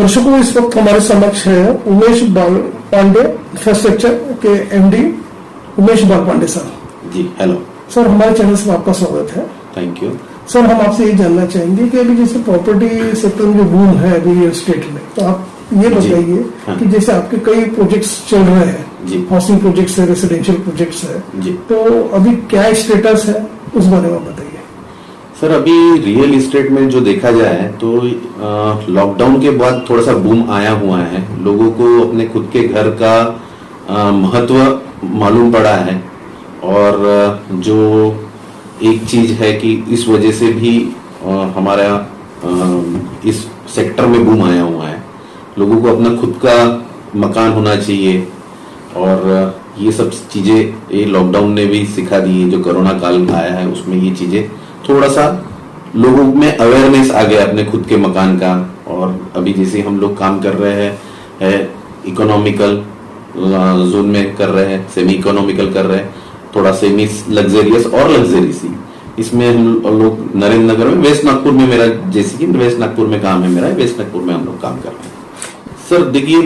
दर्शकों, इस वक्त हमारे समक्ष है उमेश बाल पांडे, इंफ्रास्ट्रक्चर के एमडी उमेश बाल पांडे सर। जी हेलो सर, हमारे चैनल से आपका स्वागत है। थैंक यू सर, हम आपसे ये जानना चाहेंगे कि अभी जैसे प्रॉपर्टी सेक्टर में बूम है अभी रियल एस्टेट में, तो आप ये बताइए हाँ। कि जैसे आपके कई प्रोजेक्ट्स चल रहे हैं, हाउसिंग प्रोजेक्ट्स है, रेसिडेंशियल प्रोजेक्ट्स है, तो अभी क्या स्टेटस है उस बारे में बताइए। सर, अभी रियल इस्टेट में जो देखा जाए तो लॉकडाउन के बाद थोड़ा सा बूम आया हुआ है। लोगों को अपने खुद के घर का महत्व मालूम पड़ा है, और जो एक चीज है कि इस वजह से भी हमारा इस सेक्टर में बूम आया हुआ है। लोगों को अपना खुद का मकान होना चाहिए, और ये सब चीजें ये लॉकडाउन ने भी सिखा दी है। जो कोरोना काल आया है उसमें ये चीजें थोड़ा सा लोगों में अवेयरनेस आ गया अपने खुद के मकान का। और अभी जैसे हम लोग काम कर रहे हैं इकोनॉमिकल जोन में कर रहे हैं, सेमी इकोनॉमिकल कर रहे हैं, थोड़ा सेमी लग्जरियस और लग्जरीस। इसमें हम लोग नरेंद्र नगर में, वेस्ट नागपुर में मेरा, जैसे कि वेस्ट नागपुर में काम है मेरा, वेस्ट नागपुर में हम लोग काम कर रहे हैं। सर देखिए,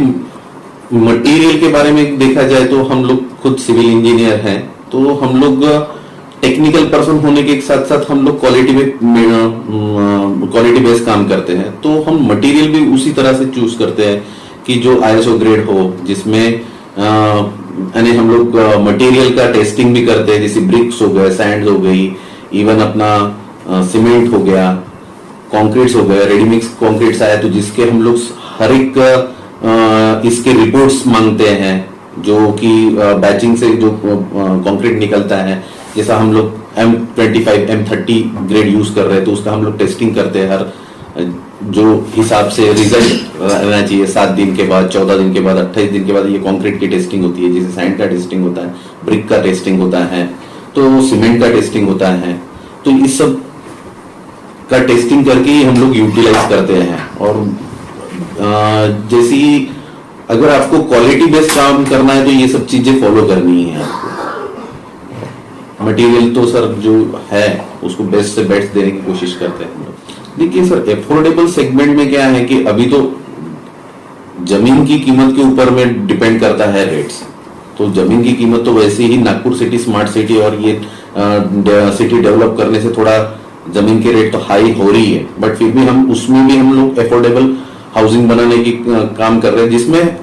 मटेरियल के बारे में देखा जाए तो हम लोग खुद सिविल इंजीनियर हैं, तो हम लोग टेक्निकल पर्सन होने के साथ साथ हम लोग क्वालिटी बेस्ड काम करते हैं। तो हम मटेरियल भी उसी तरह से चूज करते हैं कि जो ISO ग्रेड हो, जिसमें यानी हम लोग मटेरियल का टेस्टिंग भी करते हैं, जैसे ब्रिक्स हो गए, सैंड हो गई, इवन अपना सीमेंट हो गया, कॉन्क्रीट्स हो गए, रेडीमिक्स कॉन्क्रीट्स आया तो जिसके हम लोग हर एक इसके रिपोर्ट्स मांगते हैं, जो कि बैचिंग से जो कंक्रीट निकलता है। जैसा हम लोग M25 M30 ग्रेड यूज कर रहे हैं तो उसका हम लोग टेस्टिंग करते हैं। हर जो हिसाब से रिजल्ट रहना चाहिए, 7 दिन के बाद, 14 दिन के बाद, 28 दिन के बाद ये कंक्रीट की टेस्टिंग होती है। जैसे सैंड का टेस्टिंग होता है, ब्रिक का टेस्टिंग होता है, तो सीमेंट का टेस्टिंग होता है। तो इस सब का टेस्टिंग करके ही हम लोग यूटिलाइज करते हैं। और जैसी अगर आपको क्वालिटी बेस्ड काम करना है तो ये सब चीजें फॉलो करनी है आपको। मटेरियल तो सर जो है उसको बेस्ट से बेस्ट देने की कोशिश करते हैं हम लोग। देखिए सर, एफोर्डेबल सेगमेंट में क्या है कि अभी तो जमीन की कीमत के ऊपर में डिपेंड करता है रेट्स। तो जमीन की कीमत तो वैसे ही नागपुर सिटी स्मार्ट सिटी और ये सिटी डेवलप करने से थोड़ा जमीन के रेट तो हाई हो रही है, बट फिर भी हम उसमें भी हम लोग एफोर्डेबल हाउसिंग बनाने की काम कर रहे हैं, जिसमें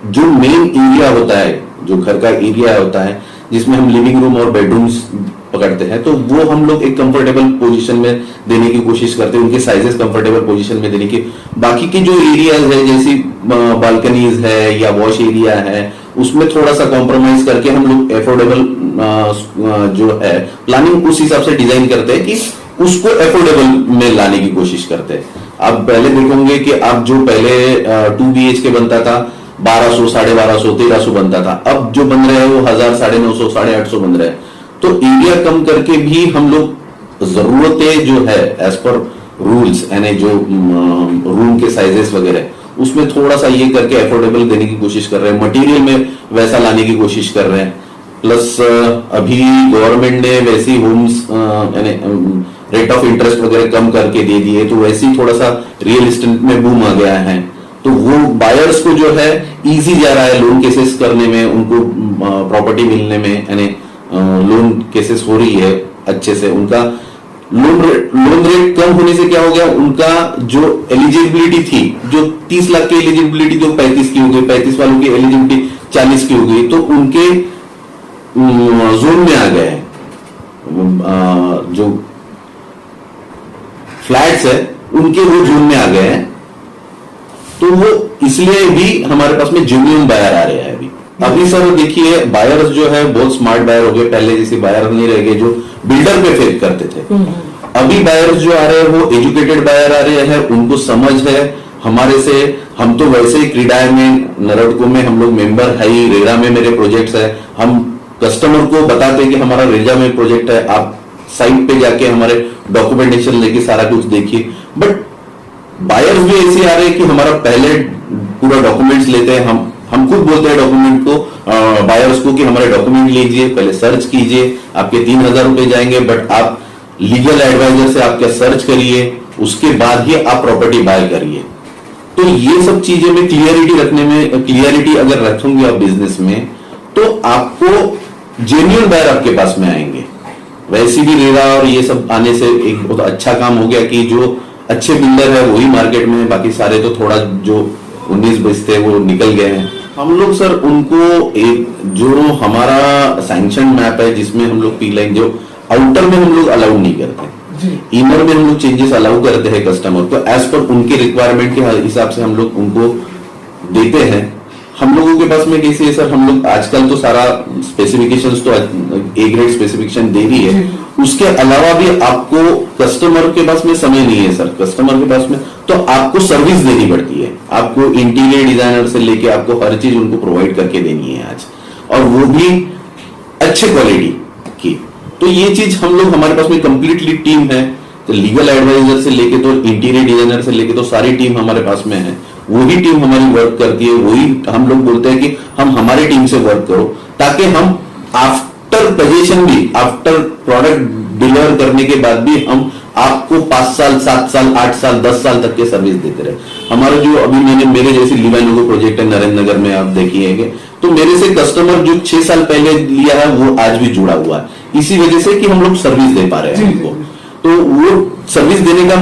जो मेन एरिया होता है, जो घर का एरिया होता है, जिसमें हम लिविंग रूम और बेडरूम्स पकड़ते हैं, तो वो हम लोग एक कंफर्टेबल पोजीशन में देने की कोशिश करते हैं, उनके साइजेस कंफर्टेबल पोजीशन में देने की। बाकी की जो एरियाज है, जैसी बालकनीज है या वॉश एरिया है, उसमें थोड़ा सा कॉम्प्रोमाइज करके हम लोग एफोर्डेबल जो है प्लानिंग उस हिसाब से डिजाइन करते हैं कि उसको एफोर्डेबल में लाने की कोशिश करते हैं। आप पहले देखोगे कि आप जो पहले 2 BHK बनता था 1200, 1250, 1300 बनता था, अब जो बन रहे हैं वो 1000, 950, 850 बन रहे हैं। तो एरिया कम करके भी हम लोग जरूरतें जो है एज पर रूल्स, यानी जो रूम के साइजेस वगैरह, उसमें थोड़ा सा ये करके एफोर्डेबल देने की कोशिश कर रहे हैं। मटेरियल में वैसा लाने की कोशिश कर रहे हैं। प्लस अभी गवर्नमेंट ने वैसी होम्स यानी रेट ऑफ इंटरेस्ट वगैरह कम करके दे दिए, तो वैसे ही थोड़ा सा रियल एस्टेट में बूम आ गया है। तो वो बायर्स को जो है इजी जा रहा है लोन केसेस करने में, उनको प्रॉपर्टी मिलने में, यानी लोन केसेस हो रही है अच्छे से। उनका लोन रेट कम होने से क्या हो गया, उनका जो एलिजिबिलिटी थी, जो 30 लाख की एलिजिबिलिटी जो 35 की हो गई, 35 वालों की एलिजिबिलिटी 40 की हो गई, तो उनके जोन में आ गए। जो फ्लैट्स है उनके वो जोन में आ गए हैं, तो वो इसलिए भी हमारे पास में जेन्युइन बायर आ रहे हैं अभी सर देखिए, बायर्स जो है बहुत स्मार्ट बायर हो गए। पहले जैसे बायर नहीं रह गए जो बिल्डर पे फेक करते थे। अभी बायर्स जो आ रहे हैं वो एजुकेटेड बायर आ रहे हैं, उनको समझ है हमारे से। हम तो वैसे ही क्रीडाय में, नरडको में हम लोग मेंबर है ही, रेरा में मेरे प्रोजेक्ट्स है। हम कस्टमर को बताते हैं कि हमारा रेरा में प्रोजेक्ट है, आप साइट पे जाके हमारे डॉक्यूमेंटेशन लेके सारा कुछ देखिए। बट बायर्स भी ऐसे आ रहे हैं कि हमारा पहले पूरा डॉक्यूमेंट्स लेते हैं। हम खुद बोलते हैं डॉक्यूमेंट को, बायर्स को, कि हमारे डॉक्यूमेंट लीजिए, पहले सर्च कीजिए, आपके 3000 रुपए जाएंगे, बट आप लीगल एडवाइजर से आप क्या सर्च करिए, उसके बाद ही आप प्रॉपर्टी बाय करिए। तो ये सब चीजें में क्लियरिटी अगर रखोगे आप बिजनेस में, तो आपको जेन्युइन बायर आपके पास में आएंगे। वैसे भी रेरा और ये सब आने से एक बहुत अच्छा काम हो गया कि जो अच्छे बिल्डर है वही मार्केट में है, बाकी सारे तो थोड़ा जो 19-20 थे वो निकल गए हैं। हम लोग सर उनको एक जो हमारा सैंक्शन मैप है जिसमें हम लोग पी लाइन जो आउटर में हम लोग अलाउ नहीं करते, इनर में हम लोग चेंजेस अलाउ करते हैं कस्टमर को एज पर उनके रिक्वायरमेंट के हिसाब से हम लोग उनको देते हैं। हम लोगों के पास में कैसे है सर, हम लोग आजकल तो सारा स्पेसिफिकेशंस तो ए ग्रेड स्पेसिफिकेशन दे रही है, उसके अलावा भी आपको कस्टमर के पास में समय नहीं है सर, कस्टमर के पास में तो आपको सर्विस देनी पड़ती है। आपको इंटीरियर डिजाइनर से लेके आपको हर चीज उनको प्रोवाइड करके देनी है आज, और वो भी अच्छे क्वालिटी की। तो ये चीज हम लोग हमारे पास में कंप्लीटली टीम है, तो लीगल एडवाइजर से लेके तो इंटीरियर डिजाइनर से लेके तो सारी टीम हमारे पास में है। वही टीम हमारी वर्क करती है, वही हम लोग बोलते हैं कि हम हमारी टीम से वर्क करो, ताकि हम आफ्टर पोजीशन भी, आफ्टर प्रोडक्ट डिलीवर करने के बाद भी हम आपको 5 साल 7 साल 8 साल 10 साल तक के सर्विस देते रहे। हमारा जो अभी मेरे जैसे लिवाइनो प्रोजेक्ट है नरेंद्र नगर में, आप देखिएगा तो मेरे से कस्टमर जो 6 साल पहले लिया है वो आज भी जुड़ा हुआ है, इसी वजह से कि हम लोग सर्विस दे पा रहे हैं उनको। तो वो सर्विस देने का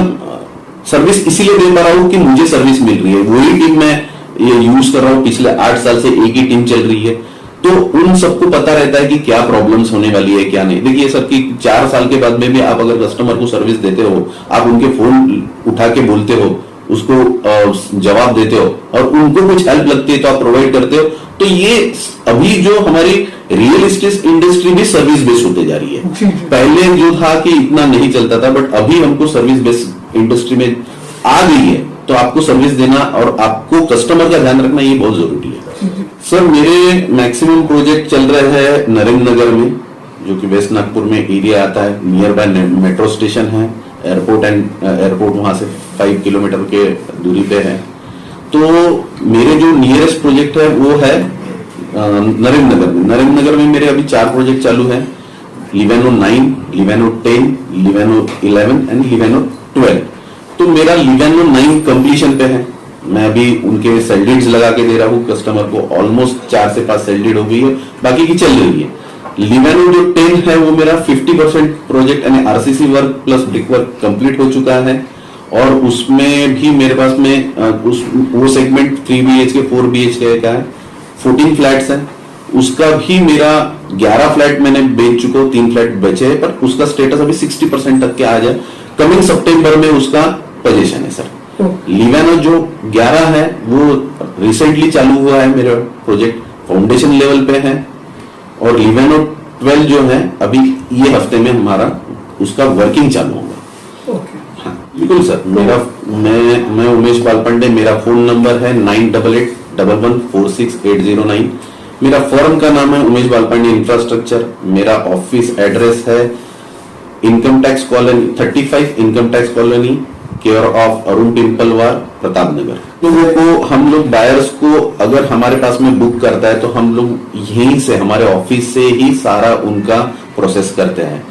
सर्विस इसीलिए दे पा रहा हूं कि मुझे सर्विस मिल रही है, वही टीम मैं ये यूज कर रहा हूं, पिछले 8 साल से एक ही टीम चल रही है। तो उन सबको पता रहता है कि क्या प्रॉब्लम्स होने वाली है क्या नहीं। देखिए सर कि 4 साल के बाद में भी आप अगर कस्टमर को सर्विस देते हो, आप उनके फोन उठा के बोलते हो, उसको जवाब देते हो और उनको कुछ हेल्प लगती है तो आप प्रोवाइड करते हो, तो ये अभी जो हमारी रियल एस्टेट इंडस्ट्री भी सर्विस बेस्ड होते जा रही है। पहले जो था कि इतना नहीं चलता था, बट अभी हमको सर्विस बेस्ड इंडस्ट्री में आ गई है, तो आपको सर्विस देना और आपको कस्टमर का ध्यान रखना ये बहुत जरूरी है। सर मेरे मैक्सिमम प्रोजेक्ट चल रहे हैं नरेंद्र नगर में, जो कि वेस्ट नागपुर में एरिया आता है, नियर बाय मेट्रो स्टेशन है, एयरपोर्ट वहां से 5 किलोमीटर के दूरी पे है। तो मेरे जो नियरेस्ट प्रोजेक्ट है वो है नरेंद्र नगर में। नरेंद्र नगर में मेरे अभी 4 प्रोजेक्ट चालू है, लिवेनो 9, लिवेनो 10, लिवेनो 11 एंड लिवेनो 12। तो मेरा लिवेनो 9 कंप्लीशन पे है, मैं अभी उनके सेल्डिड्स लगा के दे रहा हूँ कस्टमर को, ऑलमोस्ट 4 से 5 सेल्डिड हो गई है, बाकी की चल रही है। लिवेनो जो 10 है वो मेरा 50% प्रोजेक्ट यानी RCC work plus brick work complete हो चुका है, और उसमें भी मेरे पास में वो सेगमेंट 3 BHK 4 BHK का है, 14 फ्लैट्स हैं। उसका भी मेरा 11 फ्लैट मैंने बेच चुका हूं, 3 फ्लैट बचे हैं, पर उसका स्टेटस अभी 60% तक के आ जाए, कमिंग सितंबर में उसका पोजीशन है सर। लिवेनो जो 11 है वो रिसेंटली चालू हुआ है मेरा प्रोजेक्ट, फाउंडेशन लेवल पे है, और लिवेनो 12 जो है अभी ये हफ्ते में हमारा उसका वर्किंग चालू होगा। हाँ बिल्कुल सर, मैं उमेश बालपांडे, मेरा फोन नंबर है 9881146809। मेरा फर्म का नाम है उमेश बालपांडे इंफ्रास्ट्रक्चर। मेरा ऑफिस एड्रेस है income tax colony 35 income tax colony, care of Arun Timpalwar, Pratap Nagar. लोगों को हम लोग बायर्स को अगर हमारे पास में बुक करता है तो हम लोग यहीं से हमारे ऑफिस से ही सारा उनका प्रोसेस करते हैं।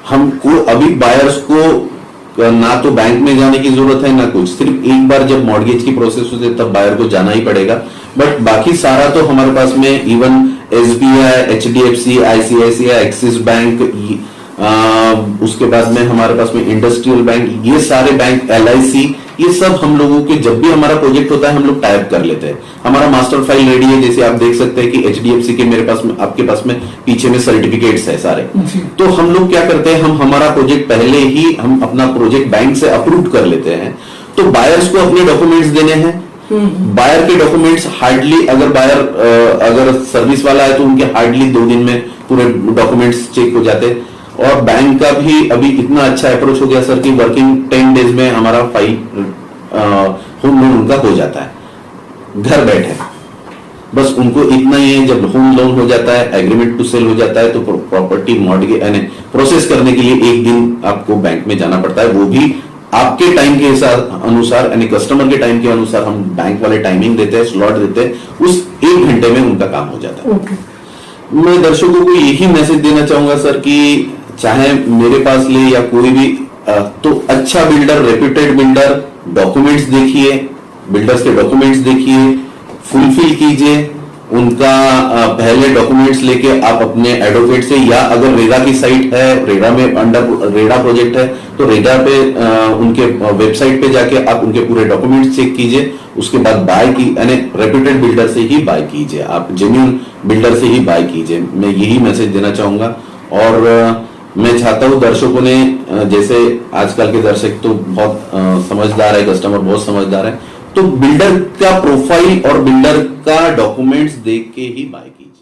हमको अभी बायर्स को ना तो बैंक में जाने की जरूरत है ना कुछ, सिर्फ एक बार जब मॉर्गेज की प्रोसेस होती है तब बायर को जाना ही पड़ेगा, बट बाकी सारा तो हमारे पास में even SBI, HDFC, ICICI, axis bank, उसके बाद में हमारे पास में इंडस्ट्रियल बैंक, ये सारे बैंक, LIC, ये सब हम लोगों के जब भी हमारा प्रोजेक्ट होता है हम लोग टाइप कर लेते हैं। हमारा मास्टर फाइल रेडी है, जैसे आप देख सकते हैं कि HDFC के मेरे पास में, आपके पास में पीछे में सर्टिफिकेट्स है सारे। तो हम लोग क्या करते हैं, हम हमारा प्रोजेक्ट पहले ही हम अपना प्रोजेक्ट बैंक से अप्रूव कर लेते हैं। तो बायर्स को अपने डॉक्यूमेंट्स देने हैं, बायर के डॉक्यूमेंट्स हार्डली, अगर बायर अगर सर्विस वाला है तो उनके हार्डली 2 दिन में पूरे डॉक्यूमेंट्स चेक हो जाते हैं। और बैंक का भी अभी इतना अच्छा अप्रोच हो गया सर कि वर्किंग 10 डेज में हमारा फाइल होम लोन उनका हो जाता है घर बैठे। बस उनको इतना ही है, जब होम लोन हो जाता है, एग्रीमेंट टू सेल हो जाता है, तो प्रॉपर्टी मॉर्गेज यानी प्रोसेस करने के लिए 1 दिन आपको बैंक में जाना पड़ता है, वो भी आपके टाइम के अनुसार यानी कस्टमर के टाइम के अनुसार हम बैंक वाले टाइमिंग देते हैं, स्लॉट देते हैं, उस 1 घंटे में उनका काम हो जाता है। मैं दर्शकों को यही मैसेज देना चाहूंगा सर कि चाहे मेरे पास ले या कोई भी, तो अच्छा बिल्डर, रेप्यूटेड बिल्डर, डॉक्यूमेंट्स देखिए, बिल्डर्स के डॉक्यूमेंट्स देखिए, फुलफिल कीजिए उनका। पहले डॉक्यूमेंट्स लेके आप अपने एडवोकेट से, या अगर रेरा की साइट है, रेरा में अंडर रेरा प्रोजेक्ट है तो रेरा पे उनके वेबसाइट पे जाके आप उनके पूरे डॉक्यूमेंट्स चेक कीजिए। उसके बाद बाय की, यानी रेप्यूटेड बिल्डर से ही बाय कीजिए, आप जेन्युइन बिल्डर से ही बाय कीजिए। मैं यही मैसेज देना चाहूंगा। और मैं चाहता हूं दर्शकों ने, जैसे आजकल के दर्शक तो बहुत समझदार है, कस्टमर बहुत समझदार है, तो बिल्डर का प्रोफाइल और बिल्डर का डॉक्यूमेंट्स देख के ही बाय कीजिए।